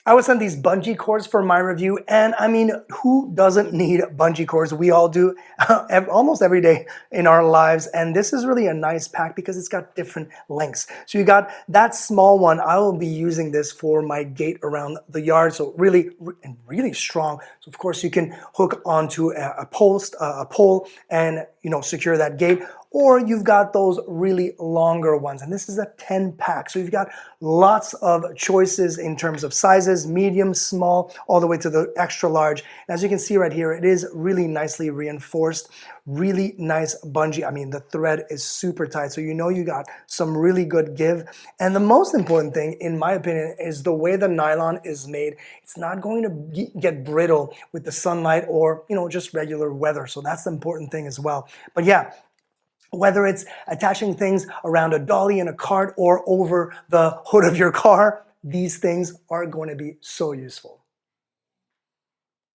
I was sent these bungee cords for my review, and I mean, who doesn't need bungee cords? We all do almost every day in our lives, and this is really a nice pack because it's got different lengths. So you got that small one. I will be using this for my gate around the yard, so really strong. So of course you can hook onto a post, a pole, and secure that gate. Or you've got those really longer ones, and this is a 10 pack. So you've got lots of choices in terms of sizes, medium, small, all the way to the extra large. And as you can see right here, it is really nicely reinforced, really nice bungee. I mean, the thread is super tight, so you got some really good give. And the most important thing, in my opinion, is the way the nylon is made. It's not going to get brittle with the sunlight or, just regular weather. So that's the important thing as well. But yeah, whether it's attaching things around a dolly in a cart or over the hood of your car, these things are going to be so useful.